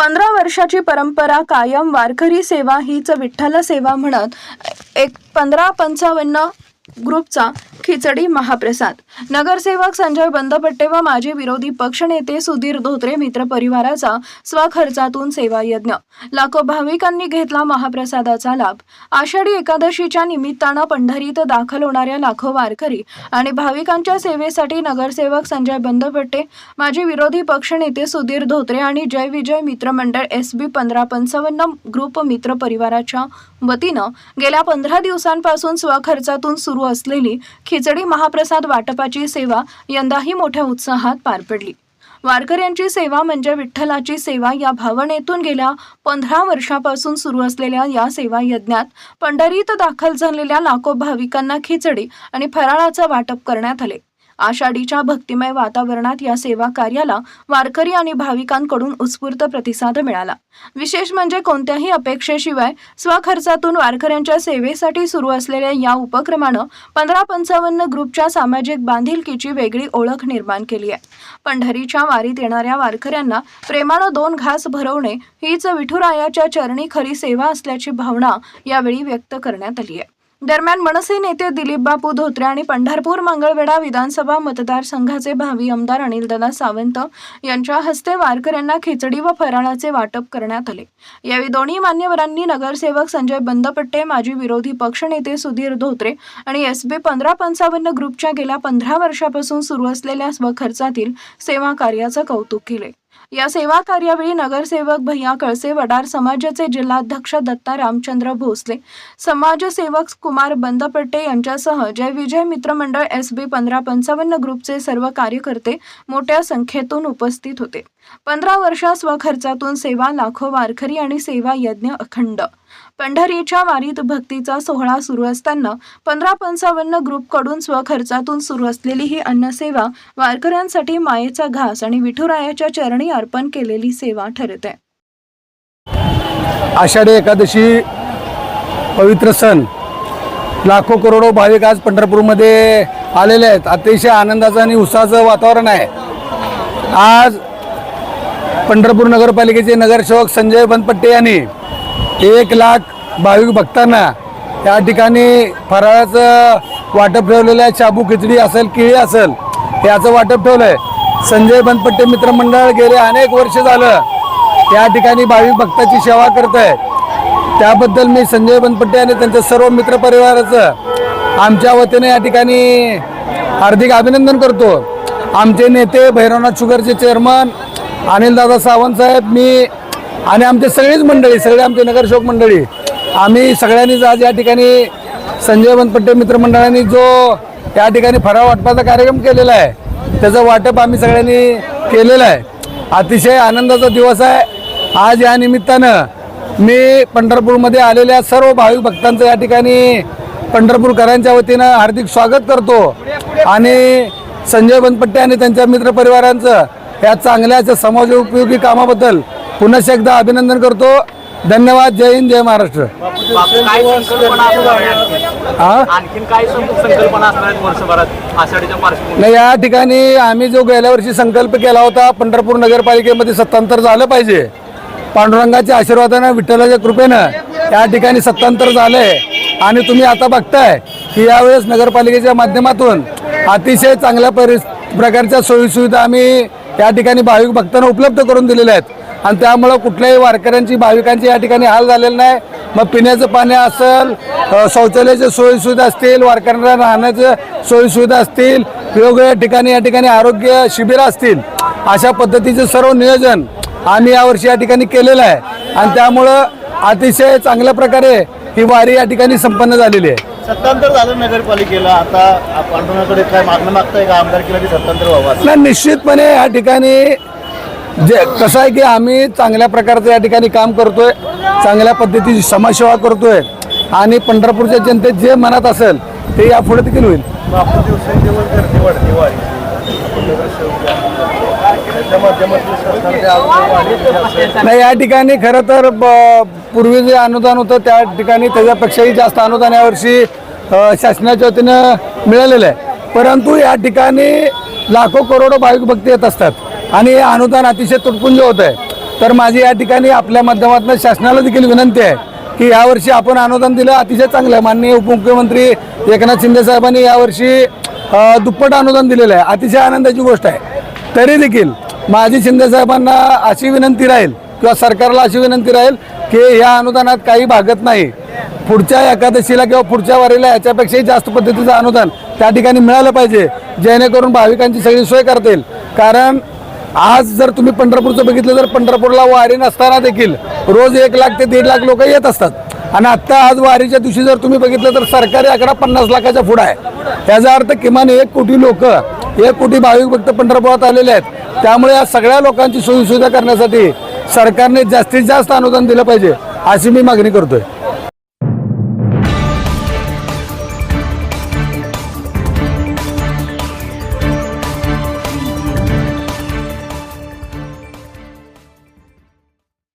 15 वर्षाची परंपरा कायम वारकरी सेवा हीच विठ्ठल सेवा म्हणत 1555 ग्रुपचा खिचडी महाप्रसाद। नगरसेवक संजय बंदपट्टे व माजी विरोधी पक्षनेते सुधीर धोत्रे मित्र परिवाराचा स्वखर्चातून सेवा यज्ञ। लाखो भाविकांनी घेतला महाप्रसादाचा लाभ। आषाढी एकादशीच्या निमित्तानं पंढरीत दाखल होणाऱ्या लाखो वारकरी आणि भाविकांच्या सेवेसाठी नगरसेवक संजय बंदपट्टे, माजी विरोधी पक्षनेते सुधीर धोत्रे आणि जय विजय मित्र मंडळ SB 1555 ग्रुप मित्र परिवाराच्या वतीनं गेल्या 15 दिवसांपासून स्वखर्चातून सुरू असलेली खिचडी महाप्रसाद वाटपाची सेवा यंदाही मोठ्या उत्साहात पार पडली। वारकऱ्यांची सेवा म्हणजे विठ्ठलाची सेवा या भावनेतून गेल्या 15 वर्षापासून सुरू असलेल्या या सेवा यज्ञात पंढरीत दाखल झालेल्या लाखो भाविकांना खिचडी आणि फराळाचं वाटप करण्यात आले। आषाढीच्या भक्तिमय वातावरणात या सेवा कार्याला वारकरी आणि भाविकांकडून उत्स्फूर्त प्रतिसाद मिळाला। विशेष म्हणजे कोणत्याही अपेक्षेशिवाय स्वखर्चातून वारकऱ्यांच्या सेवेसाठी सुरू असलेल्या या उपक्रमानं 1555 ग्रुपच्या सामाजिक बांधिलकीची वेगळी ओळख निर्माण केली आहे। पंढरीच्या वारीत येणाऱ्या वारकऱ्यांना प्रेमानं 2 घास भरवणे हीच विठुरायाच्या चरणी खरी सेवा असल्याची भावना यावेळी व्यक्त करण्यात आली आहे। दरम्यान मनसे नेते दिलीप बापू धोत्रे आणि पंढरपूर मंगळवेढा विधानसभा मतदारसंघाचे भावी आमदार अनिलदादा सावंत यांच्या हस्ते वारकऱ्यांना खिचडी व फराळाचे वाटप करण्यात आले। यावेळी दोन्ही मान्यवरांनी नगरसेवक संजय बंदपट्टे, माजी विरोधी पक्षनेते सुधीर धोत्रे आणि SB 1555 ग्रुपच्या गेल्या 15 वर्षापासून सुरू असलेल्या स्वखर्चातील सेवा कार्याचं कौतुक केले। या सेवा कार्यावेळी नगरसेवक भैया कळसे, वडार समाजाचे जिल्हाध्यक्ष दत्ता रामचंद्र भोसले, समाजसेवक कुमार बंदपट्टे यांच्यासह जय विजय मित्र मंडळ SB 1555 ग्रुपचे सर्व कार्यकर्ते मोठ्या संख्येतून उपस्थित होते। 15 वर्षा स्वखर्चातून सेवा, लाखो वारकरी आणि सेवा यज्ञ अखंड। पंढरीच्या वारीत भक्तीचा सोहळा सुरू असताना 1555 ग्रुपकडून स्वखर्चातून सुरू असलेली ही अन्नसेवा वारकऱ्यांसाठी मायेचा घास आणि विठुरायाच्या चरणी अर्पण केलेली सेवा ठरत आहे। आषाढी एकादशी पवित्र सण, लाखो करोडो भाविक आज पंढरपूरमध्ये आलेले आहेत। अतिशय आनंदाचं आणि उत्साहाचं वातावरण आहे। आज पंढरपूर नगरपालिकेचे नगरसेवक संजय बंदपट्टे यांनी 1 लाख भाविक भक्तांना या ठिकाणी फराळाचं वाटप ठेवलेलं आहे। शाबू खिचडी असेल, केळी असेल, याचं वाटप ठेवलं आहे। संजय बंदपट्टे मित्रमंडळ गेले अनेक वर्ष झालं या ठिकाणी भाविक भक्ताची सेवा करत आहे। त्याबद्दल मी संजय बंदपट्टे आणि त्यांच्या सर्व मित्रपरिवाराचं आमच्या वतीने या ठिकाणी हार्दिक अभिनंदन करतो। आमचे नेते भैरवनाथ शुगरचे चेअरमन अनिलदादा सावंत साहेब, मी आणि आमचे सगळीच मंडळी, सगळे आमचे नगरसेवक मंडळी, आम्ही सगळ्यांनीच आज या ठिकाणी संजय बंदपट्टे मित्रमंडळाने जो या ठिकाणी फराळ वाटपाचा कार्यक्रम केलेला आहे त्याचं वाटप आम्ही सगळ्यांनी केलेलं आहे। अतिशय आनंदाचा दिवस आहे। आज या निमित्तानं मी पंढरपूरमध्ये आलेल्या सर्व भाविक भक्तांचं या ठिकाणी पंढरपूरकरांच्या वतीनं हार्दिक स्वागत करतो आणि संजय बंदपट्टे आणि त्यांच्या मित्रपरिवारांचं या चांगल्याच्या समाजोपयोगी कामाबद्दल पुन्हा एकदा अभिनंदन करतो। धन्यवाद। जय हिंद, जय महाराष्ट्र। नाही, या ठिकाणी आम्ही जो गेल्या वर्षी संकल्प केला होता, पंढरपूर नगरपालिकेमध्ये सत्तांतर झालं पाहिजे। पांडुरंगाच्या आशीर्वादानं, विठ्ठलाच्या कृपेनं या ठिकाणी सत्तांतर झालंय आणि तुम्ही आता बघताय की यावेळेस नगरपालिकेच्या माध्यमातून अतिशय चांगल्या प्रकारच्या सोयीसुविधा आम्ही या ठिकाणी भाविक भक्तांना उपलब्ध करून दिलेल्या आहेत आणि त्यामुळं कुठल्याही वारकऱ्यांची, भाविकांची या ठिकाणी हाल झालेला नाही। मग पिण्याचं पाणी असेल, शौचालयाच्या सोयीसुविधा असतील, वारकऱ्यांना राहण्याच्या सोयीसुविधा असतील, वेगवेगळ्या ठिकाणी या ठिकाणी आरोग्य शिबिरं असतील, अशा पद्धतीचं सर्व नियोजन आम्ही यावर्षी या ठिकाणी केलेलं आहे आणि त्यामुळं अतिशय चांगल्या प्रकारे ही वारी या ठिकाणी संपन्न झालेली आहे। सत्तांतर झालं नगरपालिकेला, आता पांडुरंगाकडे काय मागणं मागताय का आमदारकीला की सत्तांतर व्हावं? नाही, निश्चितपणे या ठिकाणी जे कसं आहे की आम्ही चांगल्या प्रकारचं या ठिकाणी काम करतोय, चांगल्या पद्धतीची समाजसेवा करतोय आणि पंढरपूरच्या जनतेत जे मनात असेल ते यापुढे देखील होईल। नाही, या ठिकाणी खरं तर पूर्वी जे अनुदान होतं त्या ठिकाणी त्याच्यापेक्षाही जास्त अनुदान यावर्षी शासनाच्या वतीनं मिळालेलं आहे। परंतु या ठिकाणी लाखो करोडो भाविक भक्त येत असतात आणि हे अनुदान अतिशय तुटपुंज होत आहे। तर माझी या ठिकाणी आपल्या माध्यमातून शासनाला देखील विनंती आहे की यावर्षी आपण अनुदान दिलं अतिशय चांगलं आहे. माननीय उपमुख्यमंत्री एकनाथ शिंदे साहेबांनी यावर्षी दुप्पट अनुदान दिलेलं आहे, अतिशय आनंदाची गोष्ट आहे. तरी देखील माझी शिंदे साहेबांना अशी विनंती राहील किंवा सरकारला अशी विनंती राहील की या अनुदानात काही भागत नाही. पुढच्या एकादशीला किंवा पुढच्या वारीला याच्यापेक्षाही जास्त पद्धतीचं अनुदान त्या ठिकाणी मिळालं पाहिजे, जेणेकरून भाविकांची सगळी सोय करता येईल. कारण आज जर तुम्ही पंढरपूरचं बघितलं तर पंढरपूरला वारी नसताना देखील रोज 1 लाख ते 1.5 लाख लोक येत असतात. आणि आत्ता आज वारीच्या दिवशी जर तुम्ही बघितलं तर सरकारी आकडा 50 लाखाच्या पुढे आहे. याचा अर्थ किमान 1 कोटी लोक, 1 कोटी भाविक भक्त पंढरपुरात आलेले आहेत. त्यामुळे या सगळ्या लोकांची सोयीसुविधा करण्यासाठी सरकारने जास्तीत जास्त अनुदान दिलं पाहिजे अशी मी मागणी करतोय.